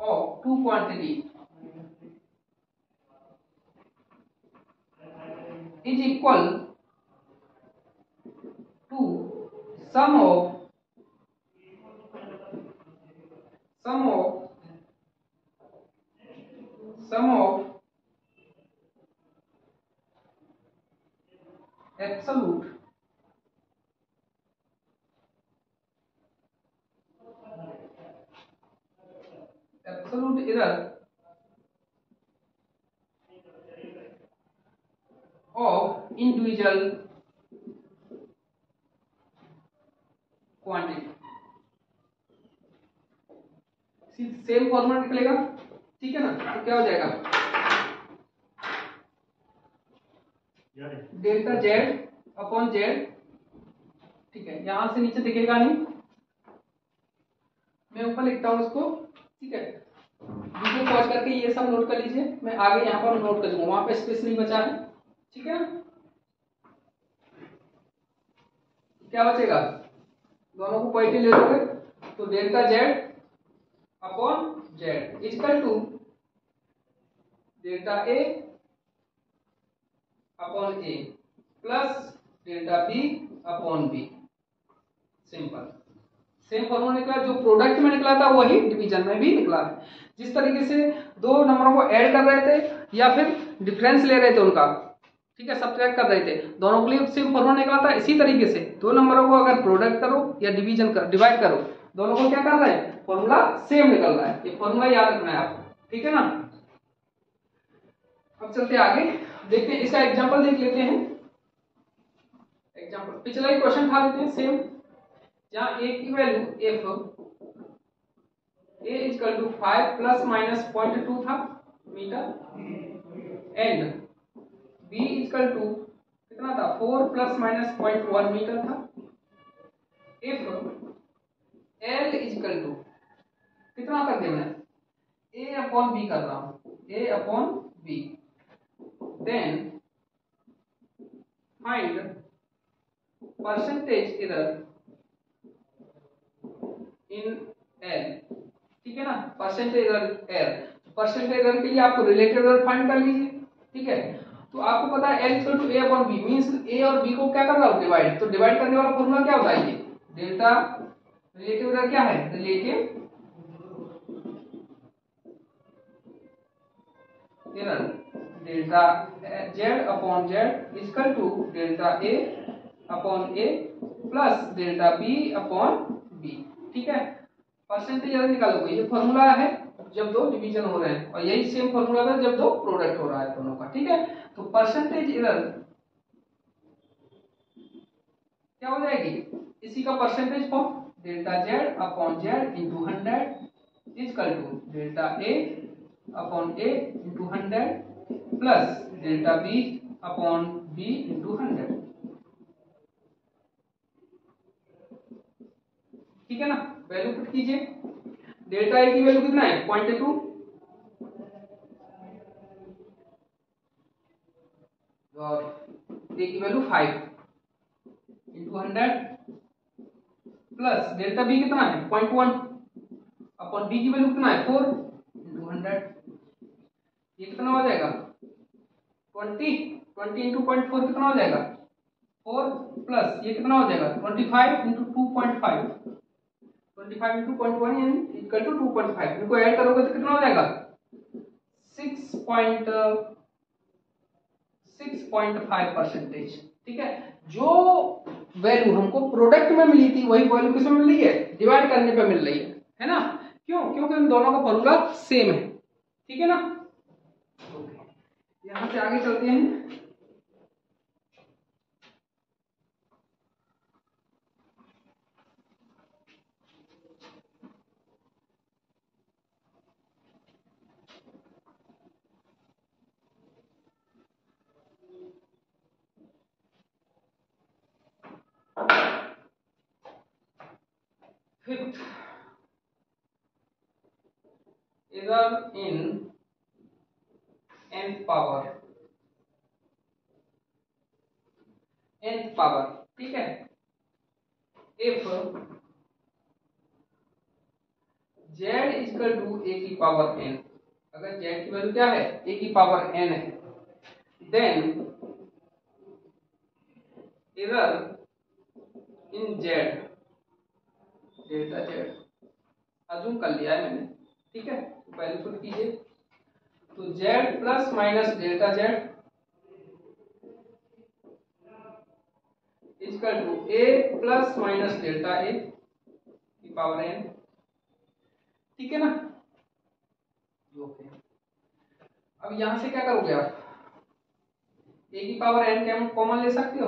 of two quantity is equal to sum of absolute error of individual quantity। Same formula निकलेगा। ठीक है ना, तो क्या हो जाएगा डेल्टा z अपॉन z। ठीक है, यहां से नीचे दिखेगा नहीं, मैं ऊपर लिखता हूं इसको। ठीक है, वीडियो पॉज करके ये सब नोट कर लीजिए, मैं आगे यहाँ पर नोट कर दूंगा, वहां पे स्पेस नहीं बचा है। ठीक है ना, क्या बचेगा, दोनों को पॉइंट ले लोगे तो delta z upon z equal to delta a upon a plus delta b upon b। Simple, same formula निकला, जो प्रोडक्ट में निकला था वही डिवीजन में भी निकला है। जिस तरीके से दो नंबरों को ऐड कर रहे थे या फिर डिफरेंस ले रहे थे उनका, ठीक है, सब्ट्रैक्ट कर रहे थे, दोनों के लिए सेम फॉर्मूला निकला था। इसी तरीके से दो नंबरों को अगर प्रोडक्ट करो या डिवाइड करो, दोनों को क्या कर रहे हैं, फॉर्मूला सेम निकल रहा है। ये फॉर्मूला याद रखना है आपको, ठीक है ना। अब चलते आगे, देखते हैं इसका एग्जांपल देख लेते हैं। एग्जांपल पिछला ही क्वेश्चन उठा लेते हैं सेम, जहां a की value f a equal to 5 plus minus 0.2 था metre and b equal to कितना था 4 प्लस माइनस 0.1 मीटर था। इफ l इक्वल टू कितना कर दिया मैं a अपॉन b कर रहा हूं, a upon b, then find percentage error in l, ठीक है ना। परसेंटेज एरर के लिए आपको रिलेटेड एरर फाइंड कर लीजिए, ठीक है। तो आपको पता है l equal to a upon b means a और b को क्या कर रहा हूं, डिवाइड। तो डिवाइड करने वाला फॉर्मूला क्या होता है, ये डेल्टा रिलेटिव एरर क्या है, relative error delta z upon z equal to delta a upon a plus delta b upon b, ठीक है। परसेंटेज एरर निकालोगे, ये फॉर्मूला है जब दो डिवीजन हो रहे हैं, और यही सेम फॉर्मूला था जब दो प्रोडक्ट हो रहा है दोनों का, ठीक है। तो परसेंटेज एरर क्या हो जाएगी, इसी का percentage form delta z upon z into 100 equal to delta a upon a into 100 plus delta b upon b into 100, ठीक है ना। वैल्यू पुट कीजिए, डेल्टा a की वैल्यू कितना है 0.2 और a की value 5 into 100 plus delta b कितना है 0.1 अपॉन b की वैल्यू कितना है 4 इंटू 100, ये कितना हो जाएगा 20 इंटू 0.4 कितना हो जाएगा 4 प्लस ये कितना हो जाएगा 25 इंटू 2.5, 25 इंटू 0.1 यानी इक्वल टू 2.5, इनको ऐड करोगे तो कितना हो जाएगा 6.5 परसेंटेज, ठीक है। जो वैल्यू हमको प्रोडक्ट में मिली थी वही वैल्यू किसमें मिल रही है, डिवाइड करने पे मिल रही है ना। क्यों, क्योंकि उन दोनों का फॉर्मूला सेम है, ठीक है ना। यहां से आगे चलते हैं। Fifth, error in nth power, ठीक है। If z equal to a की पावर n, अगर z की वैल्यू क्या है a की पावर n है, then error in z delta z assume कर लिया है मैंने, ठीक है। तो वैल्यू पुट कीजिए, तो z plus minus delta z equal to a plus minus delta a की पावर n, ठीक है ना। ओके, अब यहां से क्या करोगे आप, a की पावर n क्या कॉमन ले सकते हो,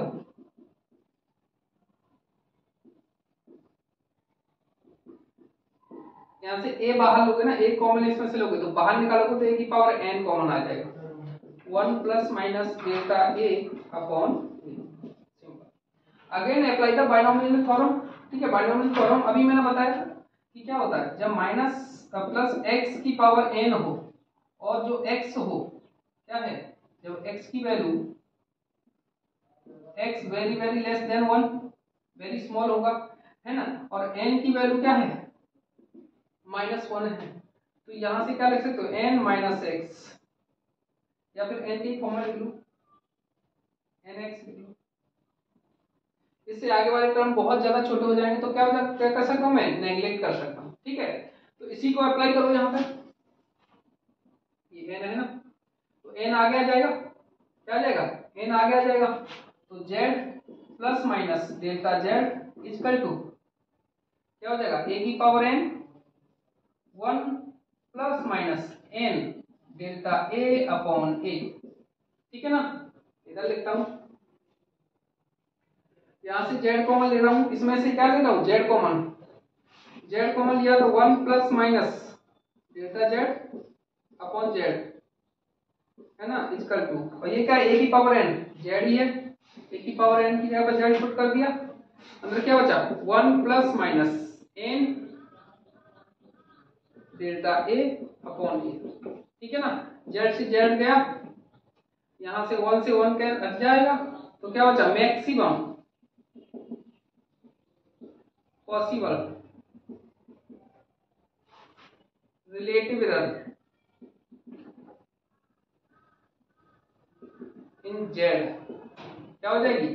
यहाँ से a बाहर लोगे ना, एक कॉमन इसमें से लोगे तो बाहर निकालोगे तो a की पावर n कॉमन आ जाएगा, 1 plus minus delta a upon, again apply the binomial theorem, ठीक है। बाइनोमियल थ्योरम अभी मैंने बताया था कि क्या होता है जब माइनस प्लस x की पावर n हो और जो x हो क्या है, जब x की value x very very less than 1, very small होगा, है ना, और n की वैल्यू क्या है -1 है, तो यहां से क्या लिख सकते हो n माइनस एक्स, या फिर n की फॉर्मूला लिख लो nx लिख लो। इससे आगे वाले टर्म बहुत ज्यादा छोटे हो जाएंगे तो क्या कर सकता हूं मैं, नेग्लेक्ट कर सकता हूं, ठीक है। तो इसी को अप्लाई करो यहाँ पे, ये n है ना, तो n आगे आ जाएगा क्या आ जाएगा, एन आगे आ जाएगा। तो Z plus minus delta Z equal to क्या हो जाएगा, ए की power N 1 plus minus N delta A upon A. ठीक है ना, इधर लिखता हूं, यहां से जेड कॉमन ले रहा हूं, इसमें से क्या ले रहा हूं, जेड कॉमन। जेड कॉमन लिया तो 1 plus minus delta Z upon Z है ना इक्वल टू, और ये क्या है, ए की पावर एन, जेड ही है, ए की पावर एन की जगह पर जेड पुट कर दिया, अंदर क्या बचा 1 plus minus N delta A upon A. ठीक है ना, जेड से जेड गया, यहां से 1 से 1 क्या हट जाएगा, तो क्या बचा maximum possible relative error in Z. क्या हो जाएगी,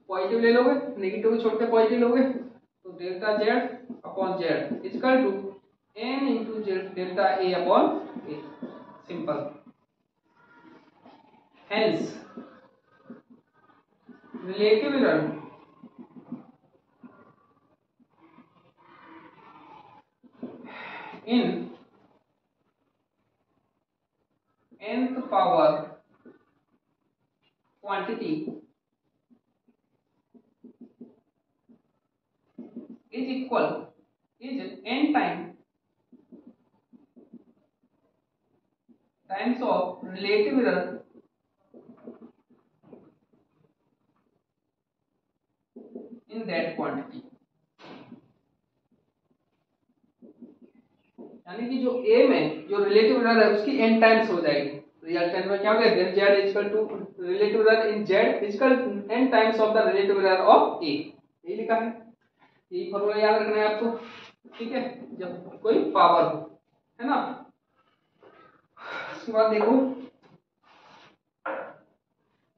पॉजिटिव ले लोगे, नेगेटिव छोड़ के पॉजिटिव लोगे, तो delta Z upon Z equal to N into Z delta A upon A, simple. Hence relative error in nth power quantity is equal is n times of relative error in that quantity। यानी कि जो a में जो relative error है उसकी n times हो जाएगी, resultant में क्या हो गया, del z equal to relative error in z equal n times of the relative error of a। यही लिखा है, यही फॉर्मूला याद रखना है आपको। ठीक है, जब कोई पावर हो, है ना। उसके बाद देखो,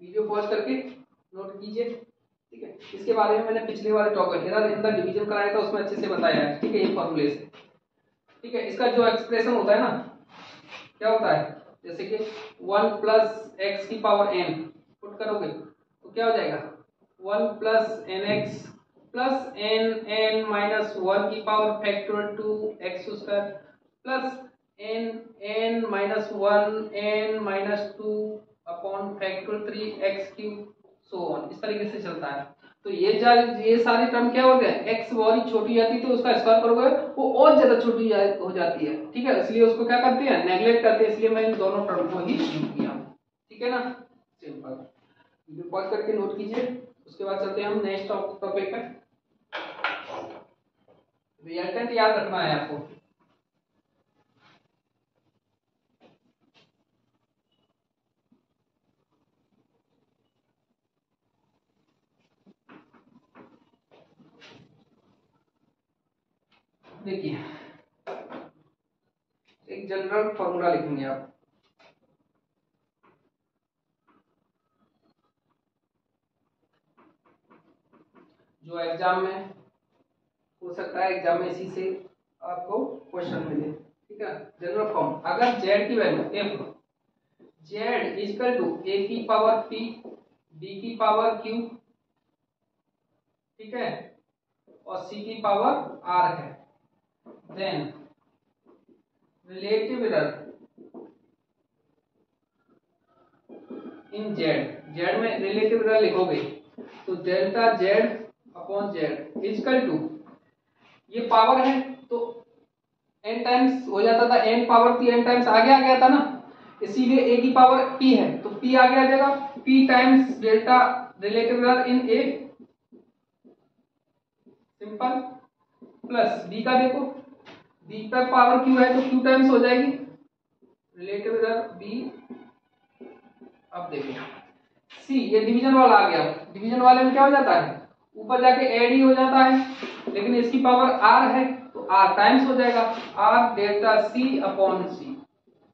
वीडियो पॉज करके नोट कीजिए। ठीक है, इसके बारे में मैंने पिछले वाले topic error in the division कराया था, उसमें अच्छे से बताया है। ठीक है, ये फॉर्मूले से। ठीक है, इसका जो एक्सप्रेशन होता है ना, क्या होता है, जैसे कि 1 प्लस एक्स की पावर n पुट करोगे तो क्या हो जाएगा 1 plus N X plus N N minus 1 की power factorial 2 X square plus N N minus 1 N minus 2 upon factorial 3 X cube so on, इस तरीके से चलता है। तो ये सारी टर्म क्या होते हैं, एक्स बहुत ही छोटी जाती है तो उसका स्क्वायर करोगे वो और ज्यादा छोटी हो जाती है। ठीक है, इसलिए उसको क्या करते हैं, नेग्लेक्ट करते हैं, इसलिए मैं इन दोनों टर्म को ही यूज किया। ठीक है ना, सिंपल। वीडियो पॉज करके नोट कीजिए, उसके बाद चलते हैं हम नेक्स्ट टॉपिक पे। रिजल्टेंट याद रखना है आपको। देखिए, एक जनरल फॉर्मूला लिखेंगे आप, जो एग्जाम में हो सकता है, एग्जाम में इसी से आपको क्वेश्चन मिले। ठीक है, जनरल फॉर्म, अगर z की value f z equal to a की पावर p b की पावर q, ठीक है, और c की पावर r है, then relative error in z में रिलेटिव एरर लिखोगे तो delta z upon z equal to, ये पावर है तो n टाइम्स हो जाता था, n पावर थी, n टाइम्स आगे आ गया था ना, इसीलिए a की पावर p है तो p आगे आ जाएगा, p times delta relative error in a, simple, plus b का देखो, b का पावर q है तो q टाइम्स हो जाएगी रिलेटिव एरर b। अब देखो c, ये डिवीजन वाला आ गया, डिवीजन वाले में क्या हो जाता है, ऊपर जाके ऐड ही हो जाता है, लेकिन इसकी पावर r है तो r टाइम्स हो जाएगा, r delta c upon c,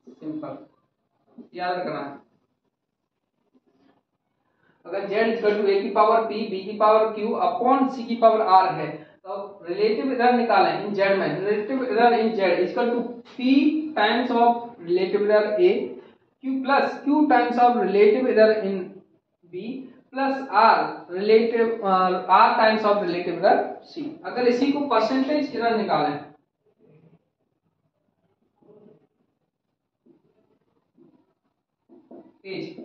simple, याद रखना है। अगर z इक्वल टू a की पावर p b की पावर q अपॉन c की पावर r है तो रिलेटिव एरर निकालें इन z में, relative error in z equal to p times of relative error a Q times of relative error in B plus R times of relative error C। अगर इसी को percentage error निकालें,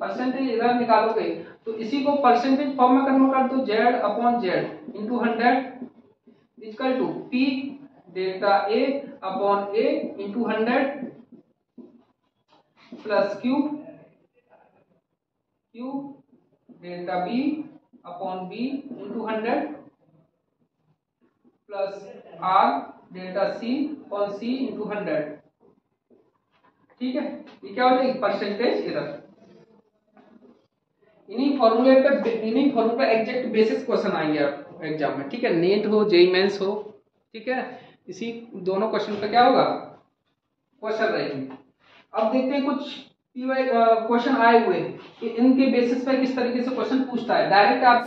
percentage error निकालोगे तो इसी को percentage form में convert कर दो, Z upon Z into 100 equal to P delta A upon A into 100 plus Q delta B upon B into 100 plus R delta C upon C into 100। ठीक है, ये क्या हो जाएगी? Percentage error. इन्हीं फॉर्मूले पे एग्जैक्ट बेसिस क्वेश्चन आएंगे आप एग्जाम में। ठीक है, नेट हो जेईई मेंस हो, ठीक है, इसी दोनों क्वेश्चन पे क्या होगा? क्वेश्चन रहेंगे। अब देखते हैं कुछ क्वेश्चन आए हुए कि इनके बेसिस पे किस तरीके से क्वेश्चन पूछता है। डायरेक्ट आप